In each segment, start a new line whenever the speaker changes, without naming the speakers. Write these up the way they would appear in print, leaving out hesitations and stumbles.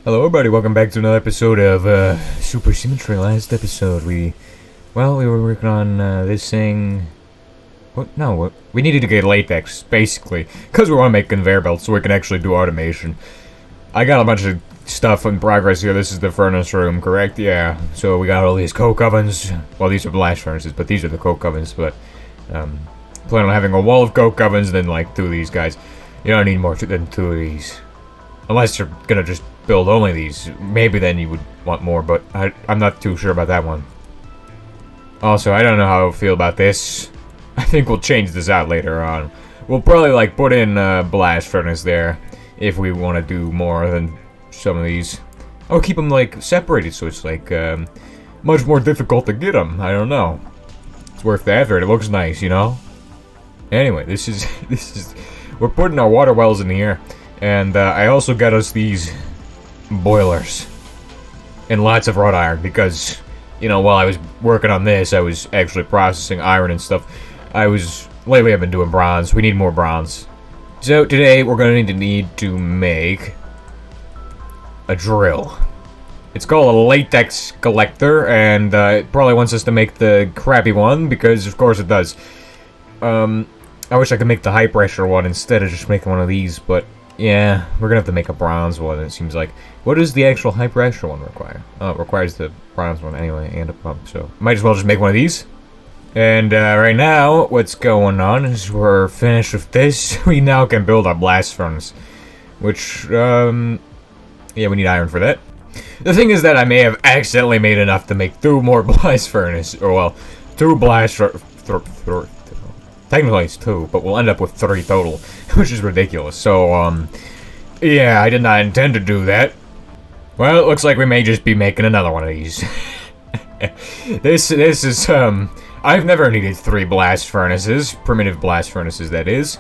Hello everybody, welcome back to another episode of Supersymmetry. Last episode we were working on this thing. We needed to get latex, basically, because we want to make conveyor belts so we can actually do automation. I got a bunch of stuff in progress here. This is the furnace room, correct? Yeah, so we got all these coke ovens. Well, these are blast furnaces, but these are the coke ovens, but plan on having a wall of coke ovens and then like two of these guys. You don't need more than two of these. Unless you're gonna just build only these. Maybe then you would want more, but I'm not too sure about that one. Also, I don't know how I feel about this. I think we'll change this out later on. We'll probably like put in a blast furnace there if we want to do more than some of these. I'll keep them like separated so it's like much more difficult to get them. I don't know. It's worth the effort. It looks nice, you know? Anyway, this is we're putting our water wells in here. And I also got us these boilers and lots of wrought iron because, you know, while I was working on this, I was actually processing iron and stuff. Lately I've been doing bronze. We need more bronze. So today we're going to need to make a drill. It's called a latex collector, and it probably wants us to make the crappy one because, of course, it does. I wish I could make the high pressure one instead of just making one of these, but yeah, we're gonna have to make a bronze one, it seems like. What does the actual high pressure one require? Oh, it requires the bronze one anyway, and a pump, so might as well just make one of these. And right now, what's going on is we're finished with this. We now can build a blast furnace. Which, yeah, we need iron for that. The thing is that I may have accidentally made enough to make 2 more blast furnace, or well, 2 blast technically it's 2, but we'll end up with 3 total, which is ridiculous. So, yeah, I did not intend to do that. Well, it looks like we may just be making another one of these. This is, I've never needed 3 blast furnaces, primitive blast furnaces, that is.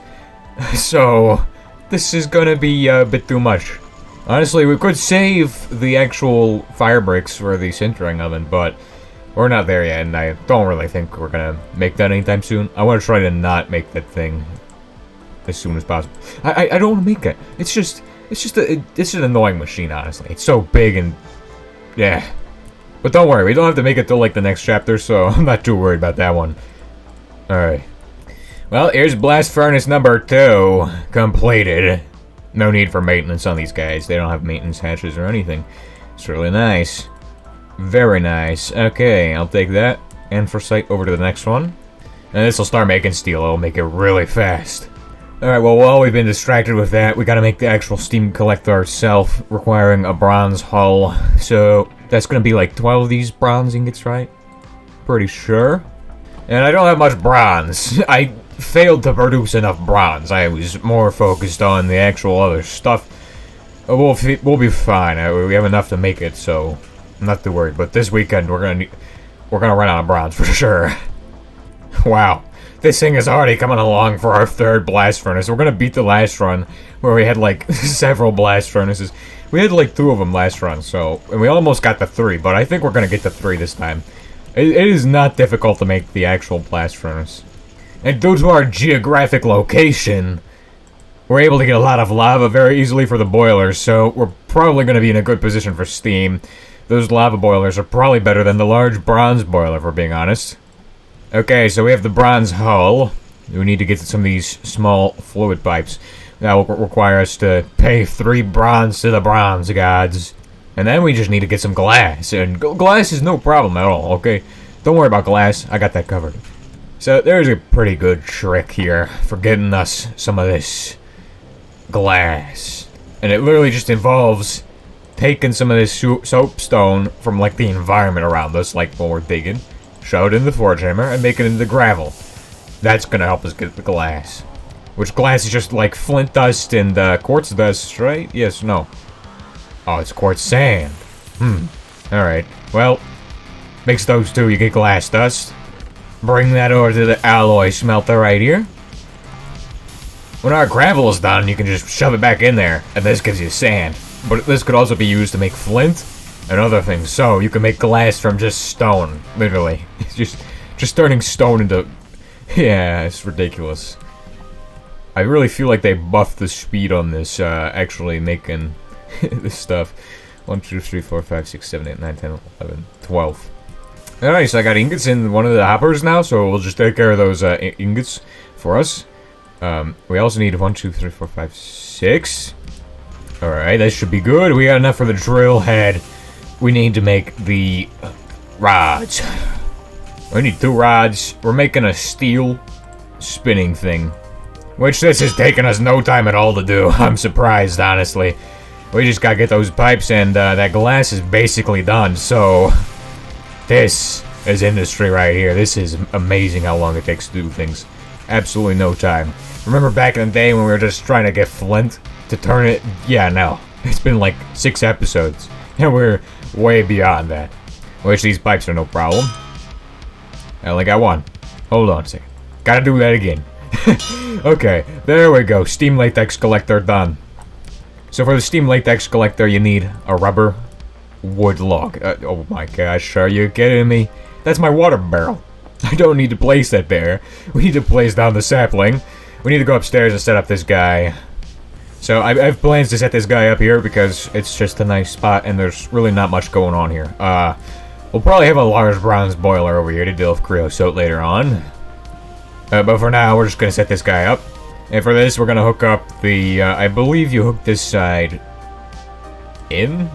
So, this is gonna be a bit too much. Honestly, we could save the actual fire bricks for the sintering oven, but we're not there yet, and I don't really think we're gonna make that anytime soon. I want to try to not make that thing as soon as possible. I don't want to make it. It's just an annoying machine, honestly. It's so big and yeah. But don't worry, we don't have to make it till like the next chapter, so I'm not too worried about that one. All right. Well, here's blast furnace number 2 completed. No need for maintenance on these guys. They don't have maintenance hatches or anything. It's really nice. Very nice. Okay, I'll take that. Anthracite over to the next one. And this will start making steel. It'll make it really fast. Alright, well, while we've been distracted with that, we gotta make the actual steam collector ourselves, requiring a bronze hull. So, that's gonna be like 12 of these bronze ingots, right? Pretty sure. And I don't have much bronze. I failed to produce enough bronze. I was more focused on the actual other stuff. We'll be fine. We have enough to make it, so I'm not too worried. But this weekend we're gonna run out of bronze for sure. Wow, this thing is already coming along for our 3rd blast furnace. We're gonna beat the last run where we had like several blast furnaces. We had like 2 of them last run, and we almost got the 3. But I think we're gonna get the 3 this time. It is not difficult to make the actual blast furnace, and due to our geographic location, we're able to get a lot of lava very easily for the boilers. So we're probably gonna be in a good position for steam. Those lava boilers are probably better than the large bronze boiler, if we're being honest. Okay, so we have the bronze hull. We need to get to some of these small fluid pipes. That will require us to pay 3 bronze to the bronze gods. And then we just need to get some glass. And glass is no problem at all, okay? Don't worry about glass. I got that covered. So there's a pretty good trick here for getting us some of this glass. And it literally just involves taking some of this soapstone from like the environment around us, like when we're digging, shove it in the forge hammer, and make it into gravel. That's gonna help us get the glass. Which glass is just like flint dust and quartz dust, right? Yes, no. Oh, it's quartz sand. Alright. Well, mix those 2, you get glass dust. Bring that over to the alloy smelter right here. When our gravel is done, you can just shove it back in there, and this gives you sand. But this could also be used to make flint and other things. So you can make glass from just stone, literally. It's just turning stone into... Yeah, it's ridiculous. I really feel like they buffed the speed on this, actually making this stuff. 1, 2, 3, 4, 5, 6, 7, 8, 9, 10, 11, 12. Alright, so I got ingots in one of the hoppers now, so we'll just take care of those ingots for us. We also need 1, 2, 3, 4, 5, 6. Alright, that should be good. We got enough for the drill head. We need to make the rods. We need 2 rods. We're making a steel spinning thing, which this is taking us no time at all to do. I'm surprised, honestly. We just gotta get those pipes, and that glass is basically done, so this is industry right here. This is amazing how long it takes to do things. Absolutely no time. Remember back in the day when we were just trying to get flint to turn it? Yeah, no. It's been like 6 episodes, and we're way beyond that. Which these pipes are no problem. I only got 1. Hold on a second. Gotta do that again. Okay, there we go. Steam latex collector done. So for the steam latex collector, you need a rubber wood log. Oh my gosh, are you kidding me? That's my water barrel. I don't need to place that there. We need to place down the sapling. We need to go upstairs and set up this guy. So I have plans to set this guy up here because it's just a nice spot and there's really not much going on here. We'll probably have a large bronze boiler over here to deal with creosote later on. But for now, we're just gonna set this guy up. And for this, we're gonna hook up the, I believe you hook this side in?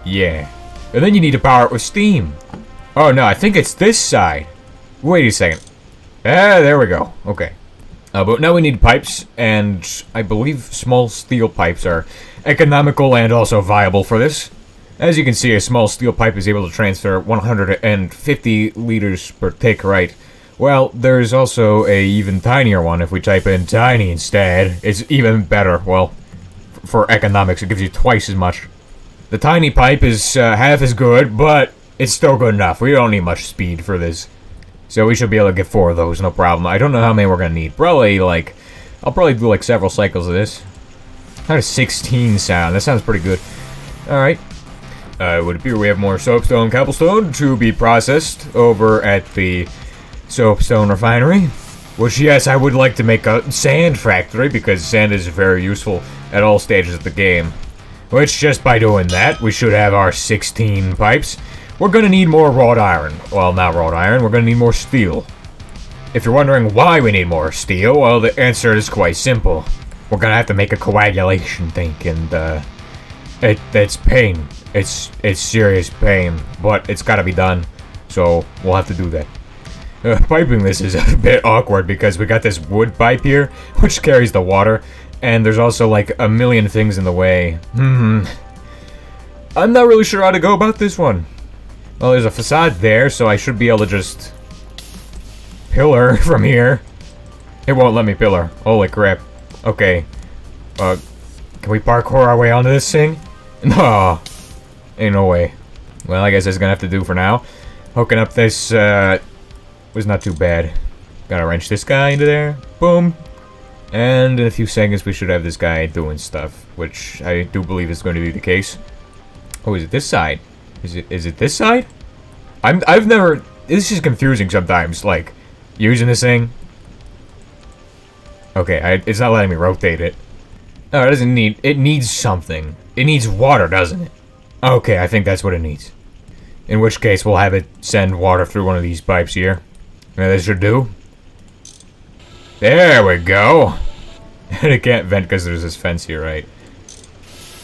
Yeah. And then you need to power it with steam. Oh no, I think it's this side. Wait a second. Ah, there we go. Okay. But now we need pipes, and I believe small steel pipes are economical and also viable for this. As you can see, a small steel pipe is able to transfer 150 liters per tick, right? Well, there's also a even tinier one. If we type in tiny instead, it's even better. Well, for economics, it gives you twice as much. The tiny pipe is half as good, but it's still good enough. We don't need much speed for this. So we should be able to get 4 of those, no problem. I don't know how many we're gonna need. Probably, like, I'll probably do, like, several cycles of this. How does 16 sound? That sounds pretty good. Alright. It would appear we have more soapstone cobblestone to be processed over at the soapstone refinery. Which, yes, I would like to make a sand factory, because sand is very useful at all stages of the game. Which, just by doing that, we should have our 16 pipes. We're gonna need more wrought iron. Well, not wrought iron, we're gonna need more steel. If you're wondering why we need more steel, well, the answer is quite simple. We're gonna have to make a coagulation tank, and, it's pain. It's serious pain, but it's gotta be done, so we'll have to do that. Piping this is a bit awkward because we got this wood pipe here, which carries the water, and there's also like a million things in the way. I'm not really sure how to go about this one. Well, there's a facade there, so I should be able to just pillar from here. It won't let me pillar. Holy crap. Okay. Can we parkour our way onto this thing? No. Ain't no way. Well, I guess that's gonna have to do for now. Hooking up this, was not too bad. Gotta wrench this guy into there. Boom. And in a few seconds, we should have this guy doing stuff, which I do believe is going to be the case. Oh, is it this side? Is it this side? I've never... This is confusing sometimes, like, using this thing. Okay, it's not letting me rotate it. No, it doesn't need... It needs something. It needs water, doesn't it? Okay, I think that's what it needs. In which case, we'll have it send water through one of these pipes here. And this should do. There we go. And it can't vent because there's this fence here, right?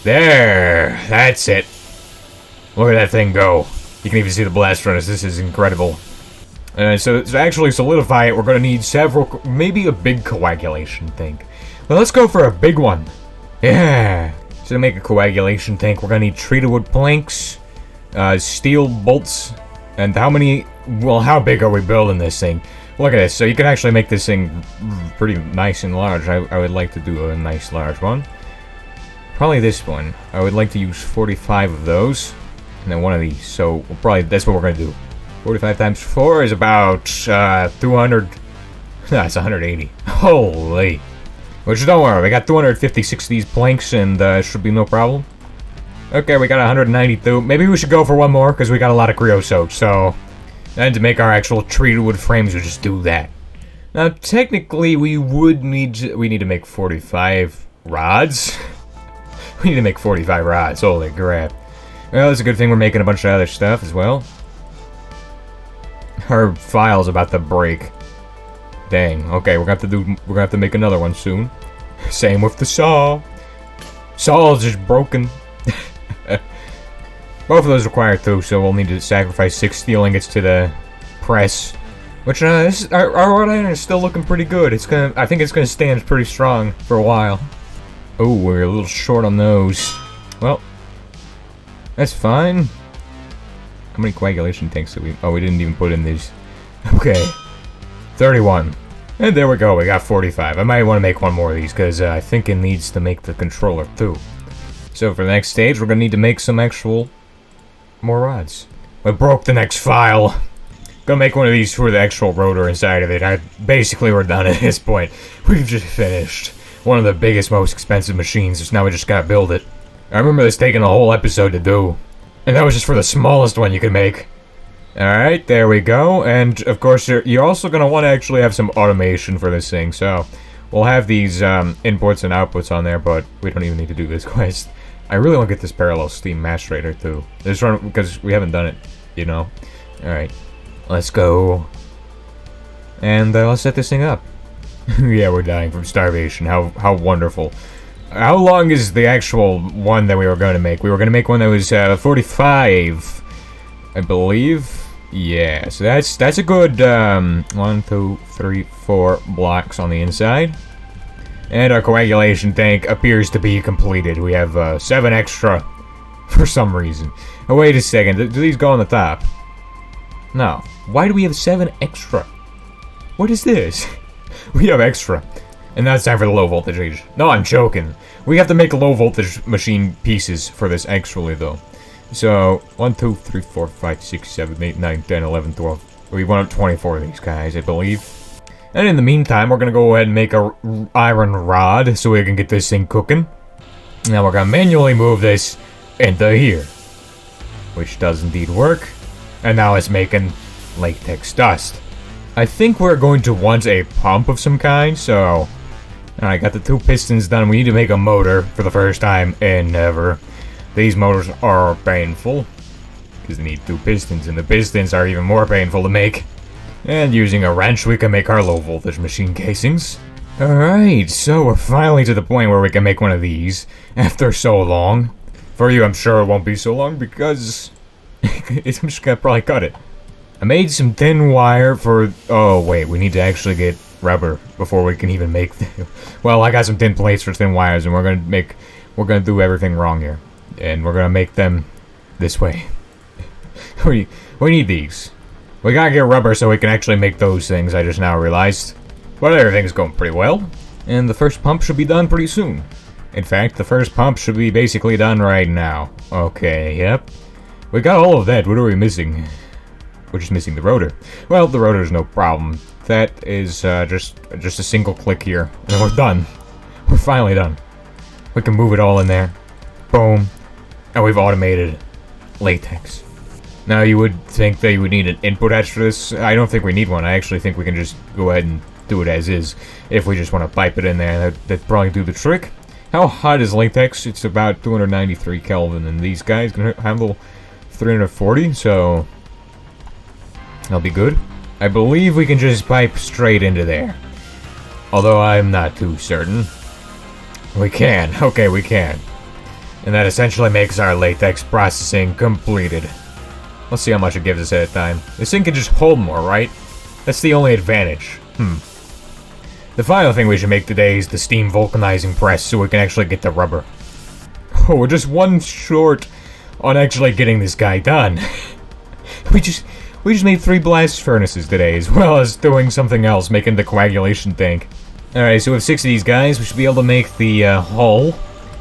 There. That's it. Look at that thing go. You can even see the blast furnace. This is incredible. So to actually solidify it, we're going to need several... Maybe a big coagulation tank. Well, let's go for a big one. Yeah. So to make a coagulation tank, we're going to need treated wood planks, steel bolts, and how many... Well, how big are we building this thing? Look at this. So you can actually make this thing pretty nice and large. I would like to do a nice large one. Probably this one. I would like to use 45 of those. And then one of these. So we'll probably... That's what we're going to do. 45 times 4 is about 200... No, it's 180. Holy. Which, don't worry. We got 256 of these planks and should be no problem. Okay, we got 192. Maybe we should go for one more because we got a lot of creosote. So... And to make our actual treated wood frames, we just do that. Now, technically, we need to make 45 rods. We need to make 45 rods. Holy crap. Well, it's a good thing we're making a bunch of other stuff as well. Our file's about to break. Dang. Okay, we're gonna have to make another one soon. Same with the saw. Saw's just broken. Both of those require 2, so we'll need to sacrifice 6 steel ingots to the press. Which our wrought iron is still looking pretty good. I think it's gonna stand pretty strong for a while. Oh, we're a little short on those. Well, that's fine. How many coagulation tanks did we... Oh, we didn't even put in these. Okay. 31. And there we go, we got 45. I might want to make one more of these, because I think it needs to make the controller, too. So for the next stage, we're going to need to make some actual... more rods. We broke the next file. Gonna make one of these for the actual rotor inside of it. Basically, we're done at this point. We've just finished one of the biggest, most expensive machines, so now we just gotta build it. I remember this taking a whole episode to do. And that was just for the smallest one you could make. Alright, there we go. And, of course, you're also going to want to actually have some automation for this thing. So, we'll have these inputs and outputs on there, but we don't even need to do this quest. I really want to get this parallel steam macerator, too. This run, because we haven't done it, you know. Alright, let's go. And let's set this thing up. Yeah, we're dying from starvation. How wonderful. How long is the actual one that we were going to make? We were going to make one that was 45, I believe. Yeah, so that's a good 1, 2, 3, 4 blocks on the inside. And our coagulation tank appears to be completed. We have 7 extra for some reason. Oh, wait a second. Do these go on the top? No. Why do we have 7 extra? What is this? We have extra. And now it's time for the low voltage age. No, I'm joking. We have to make low voltage machine pieces for this actually, though. So, 1, 2, 3, 4, 5, 6, 7, 8, 9, 10, 11, 12. We want 24 of these guys, I believe. And in the meantime, we're going to go ahead and make a iron rod so we can get this thing cooking. Now we're going to manually move this into here. Which does indeed work. And now it's making latex dust. I think we're going to want a pump of some kind, so... Alright, got the 2 pistons done. We need to make a motor for the first time in ever. These motors are painful, because they need 2 pistons, and the pistons are even more painful to make. And using a wrench, we can make our low voltage machine casings. Alright, so we're finally to the point where we can make one of these, after so long. For you, I'm sure it won't be so long, because I'm just gonna probably cut it. I made some thin wire for... Oh, wait, we need to actually get rubber before we can even make... Well, I got some tin plates for thin wires, and we're gonna do everything wrong here. And we're gonna make them this way. We need these. We gotta get rubber so we can actually make those things, I just now realized. But everything's going pretty well. And the first pump should be done pretty soon. In fact, the first pump should be basically done right now. Okay, yep. We got all of that. What are we missing? We're just missing the rotor. Well, the rotor's no problem. That is just a single click here, and we're done. We're finally done. We can move it all in there. Boom. And we've automated latex. Now, you would think that you would need an input hatch for this. I don't think we need one. I actually think we can just go ahead and do it as is. If we just want to pipe it in there, that'd probably do the trick. How hot is latex? It's about 293 Kelvin, and these guys can handle 340, so... that'll be good. I believe we can just pipe straight into there. Although I'm not too certain. We can. Okay, we can. And that essentially makes our latex processing completed. Let's see how much it gives us at a time. This thing can just hold more, right? That's the only advantage. The final thing we should make today is the steam vulcanizing press so we can actually get the rubber. Oh, we're just one short on actually getting this guy done. We just made 3 blast furnaces today, as well as doing something else, making the coagulation tank. Alright, so with 6 of these guys, we should be able to make the hull.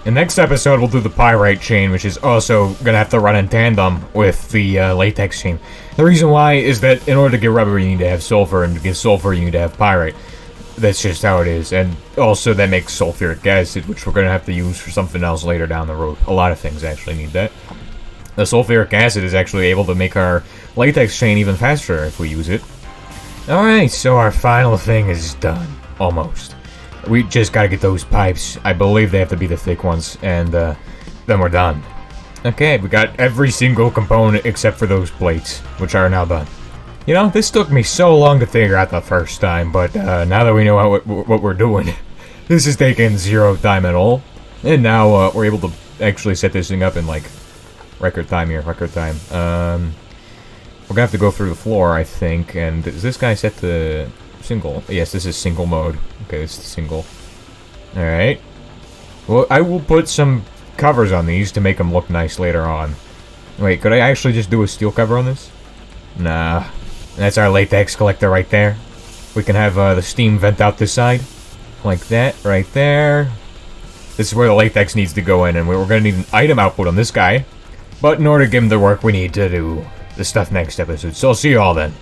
In next episode, we'll do the pyrite chain, which is also gonna have to run in tandem with the latex chain. The reason why is that in order to get rubber, you need to have sulfur, and to get sulfur, you need to have pyrite. That's just how it is, and also that makes sulfuric acid, which we're gonna have to use for something else later down the road. A lot of things actually need that. The sulfuric acid is actually able to make our latex chain even faster if we use it. Alright, so our final thing is done. Almost. We just gotta get those pipes. I believe they have to be the thick ones, and then we're done. Okay, we got every single component except for those plates, which are now done. You know, this took me so long to figure out the first time, but now that we know what we're doing, this is taking zero time at all. And now we're able to actually set this thing up in, like, record time here, record time. We're gonna have to go through the floor, I think, and is this guy set to single? Yes, this is single mode. Okay, this is single. Alright. Well, I will put some covers on these to make them look nice later on. Wait, could I actually just do a steel cover on this? Nah. That's our latex collector right there. We can have the steam vent out this side. Like that, right there. This is where the latex needs to go in, and we're going to need an item output on this guy. But in order to give him the work, we need to do the stuff next episode. So I'll see you all then.